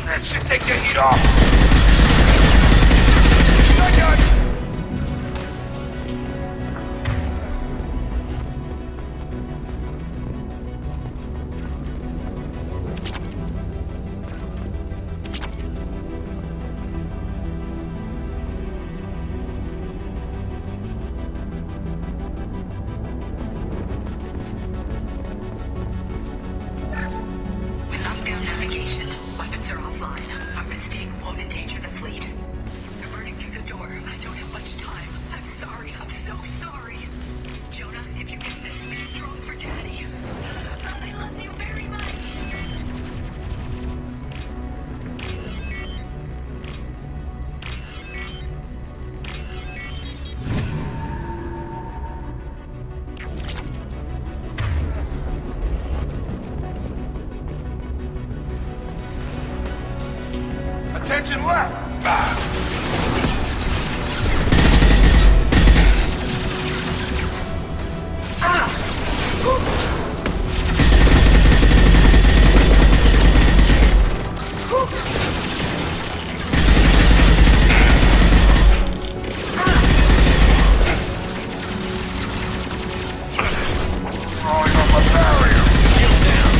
That should take the heat off! Shotgun! Attention left! Throwing up a barrier! Shield down!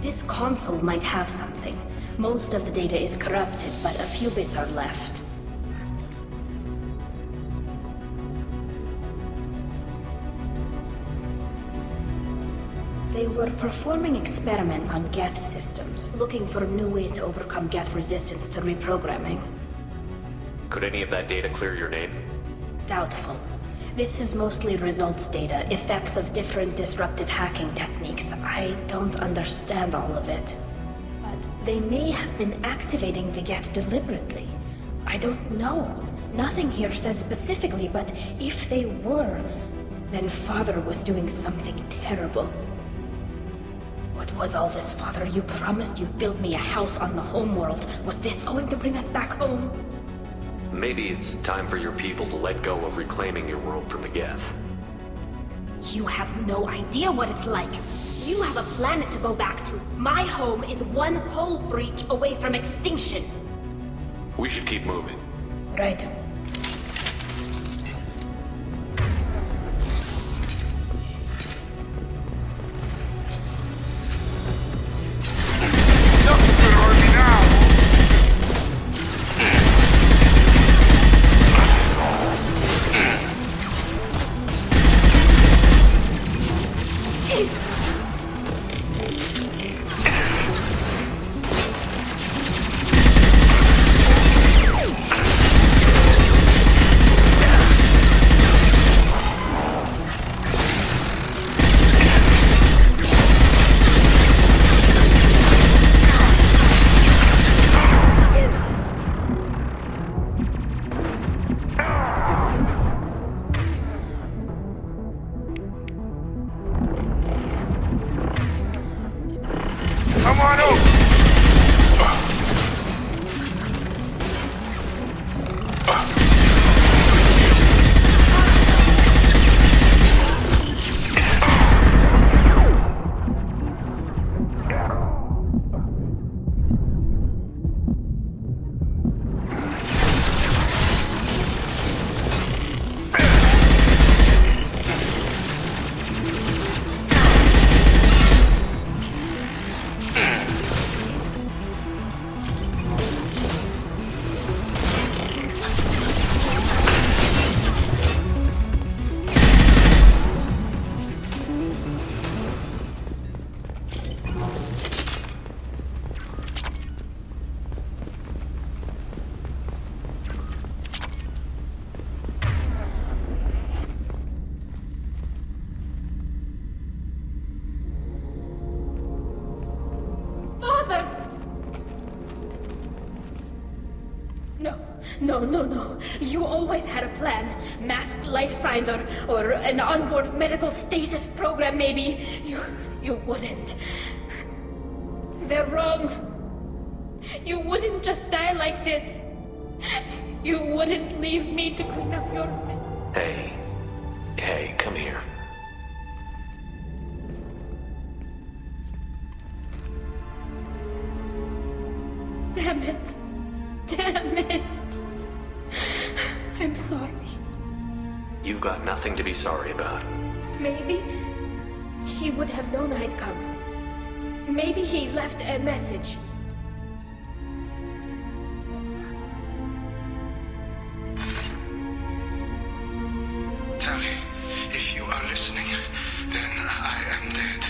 This console might have something. Most of the data is corrupted, but a few bits are left. They were performing experiments on Geth systems, looking for new ways to overcome Geth resistance to reprogramming. Could any of that data clear your name? Doubtful. This is mostly results data, effects of different disruptive hacking techniques. I don't understand all of it. But they may have been activating the Geth deliberately. I don't know. Nothing here says specifically, but if they were, then Father was doing something terrible. What was all this, Father? You promised you'd build me a house on the homeworld. Was this going to bring us back home? Maybe it's time for your people to let go of reclaiming your world from the Geth. You have no idea what it's like. You have a planet to go back to. My home is one hull breach away from extinction. We should keep moving. Right. No, no, no. You always had a plan. Masked life signs or an onboard medical stasis program, maybe. You wouldn't. They're wrong. You wouldn't just die like this. You wouldn't leave me to clean up your... Hey, come here. Damn it. Damn it. I'm sorry. You've got nothing to be sorry about. Maybe he would have known I'd come. Maybe he left a message. Tally, if you are listening, then I am dead.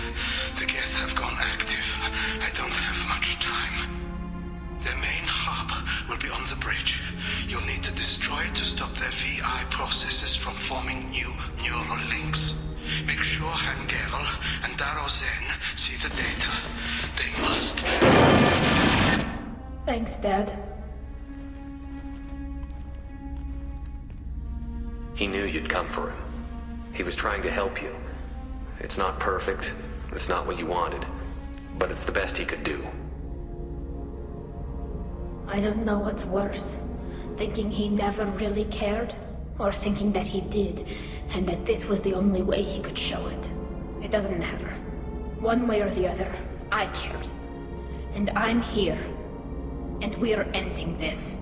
The gets have gone active. I don't have much time. The main hub will be on the bridge. You'll need to destroy it to stop their VI processes from forming new neural links. Make sure Hangerl and Daro Zen see the data. They must. Thanks, Dad. He knew you'd come for him. He was trying to help you. It's not perfect. It's not what you wanted. But it's the best he could do. I don't know what's worse. Thinking he never really cared, or thinking that he did, and that this was the only way he could show it. It doesn't matter. One way or the other, I cared. And I'm here. And we're ending this.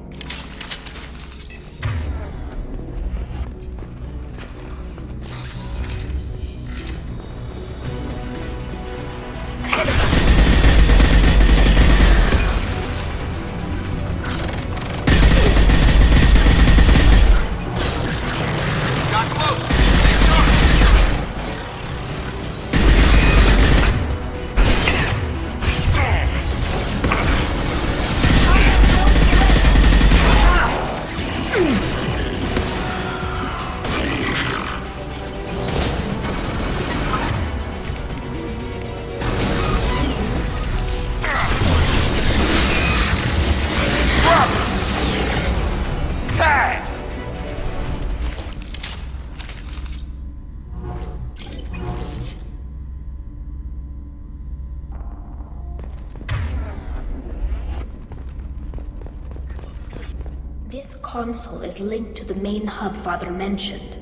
This console is linked to the main hub Father mentioned.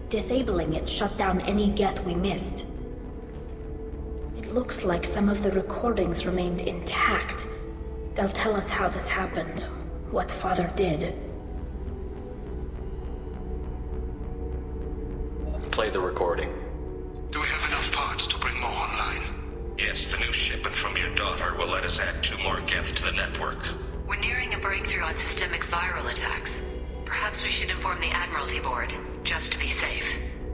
Disabling it shut down any geth we missed. It looks like some of the recordings remained intact. They'll tell us how this happened, what Father did. Play the recording. Do we have enough parts to bring more online? Yes, the new shipment from your daughter will let us add 2 more geth to the network. We're nearing a breakthrough on systemic viral attacks. Perhaps we should inform the Admiralty Board, just to be safe.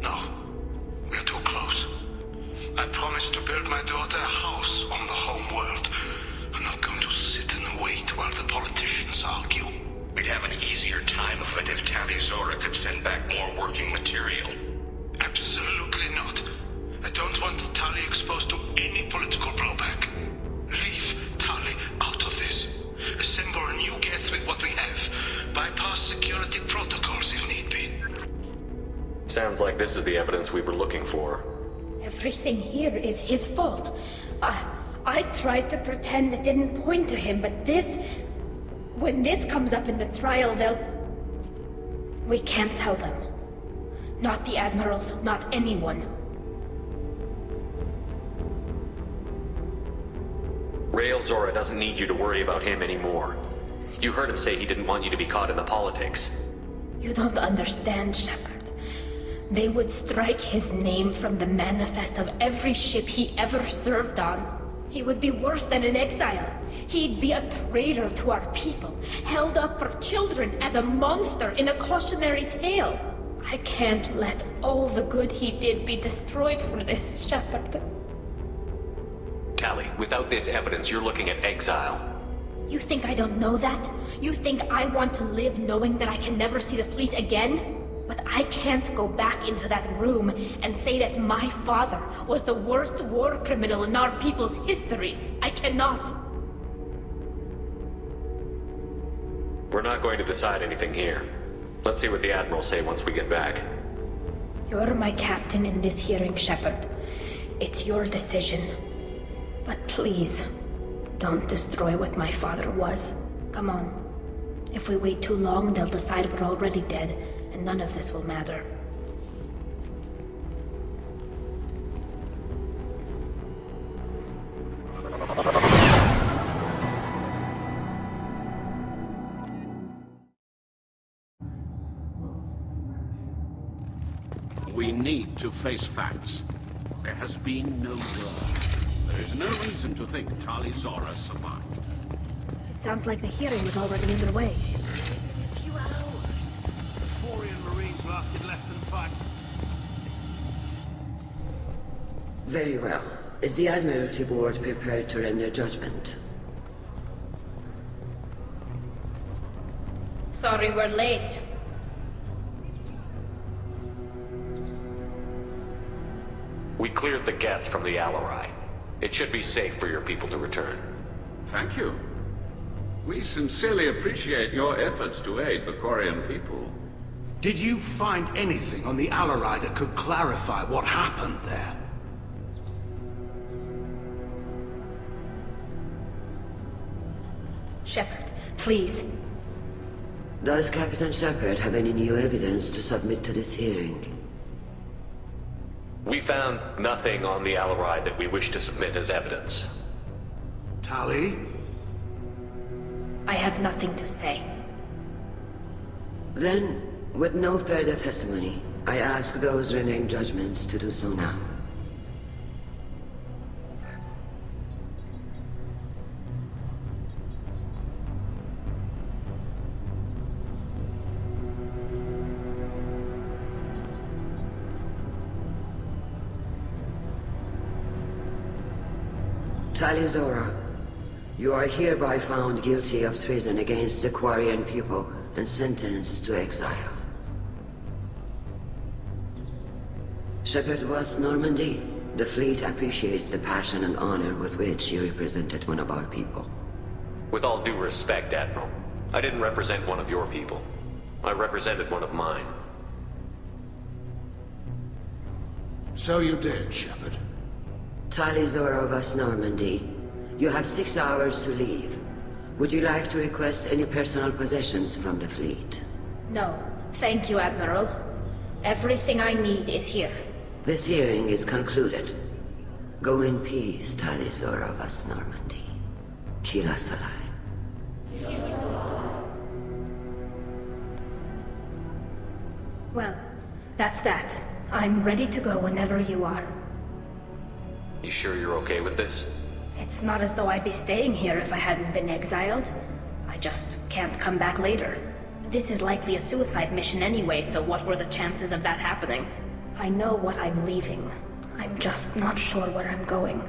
No. We're too close. I promised to build my daughter a house on the home world. I'm not going to sit and wait while the politicians argue. We'd have an easier time of it if Tali Zora could send back more working material. Absolutely not. I don't want Tali exposed to any political blowback. Leave Tali out of this. Assemble a new geth with what we have. Bypass security protocols if need be. Sounds like this is the evidence we were looking for. Everything here is his fault. I tried to pretend it didn't point to him, but this... When this comes up in the trial, we can't tell them. Not the admirals, not anyone. Rail Zora doesn't need you to worry about him anymore. You heard him say he didn't want you to be caught in the politics. You don't understand, Shepard. They would strike his name from the manifest of every ship he ever served on. He would be worse than an exile. He'd be a traitor to our people, held up for children as a monster in a cautionary tale. I can't let all the good he did be destroyed for this, Shepard. Tali, without this evidence, you're looking at exile. You think I don't know that? You think I want to live knowing that I can never see the fleet again? But I can't go back into that room and say that my father was the worst war criminal in our people's history. I cannot. We're not going to decide anything here. Let's see what the Admiral say once we get back. You're my captain in this hearing, Shepard. It's your decision. But please, don't destroy what my father was. Come on. If we wait too long, they'll decide we're already dead, and none of this will matter. We need to face facts. There has been no war. There is no reason to think Tali Zora survived. It sounds like the hearing was already underway. A few hours. Quarian Marines lasted less than 5. Very well. Is the Admiralty Board prepared to render judgment? Sorry we're late. We cleared the Geth from the Alarai. It should be safe for your people to return. Thank you. We sincerely appreciate your efforts to aid the Quarian people. Did you find anything on the Alarai that could clarify what happened there? Shepard, please. Does Captain Shepard have any new evidence to submit to this hearing? We found nothing on the Alarai that we wish to submit as evidence. Tali? I have nothing to say. Then, with no further testimony, I ask those rendering judgments to do so now. Tali Zora, you are hereby found guilty of treason against the Quarian people and sentenced to exile. Shepard was Normandy. The fleet appreciates the passion and honor with which you represented one of our people. With all due respect, Admiral, I didn't represent one of your people. I represented one of mine. So you did, Shepard. Tali Zora of Normandy, you have 6 hours to leave. Would you like to request any personal possessions from the fleet? No, thank you, Admiral. Everything I need is here. This hearing is concluded. Go in peace, Tali Zora of Normandy. Kila Salai. Well, that's that. I'm ready to go whenever you are. You sure you're okay with this? It's not as though I'd be staying here if I hadn't been exiled. I just can't come back later. This is likely a suicide mission anyway, so what were the chances of that happening? I know what I'm leaving. I'm just not sure where I'm going.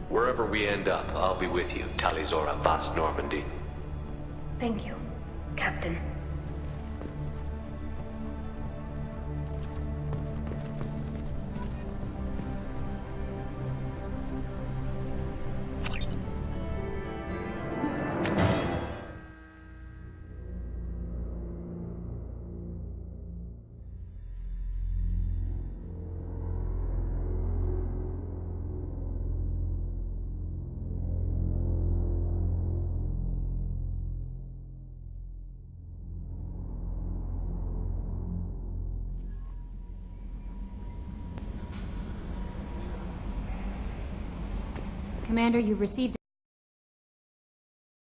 Wherever we end up, I'll be with you, Tali Zora Vas Normandy. Thank you, Captain. Commander, you've received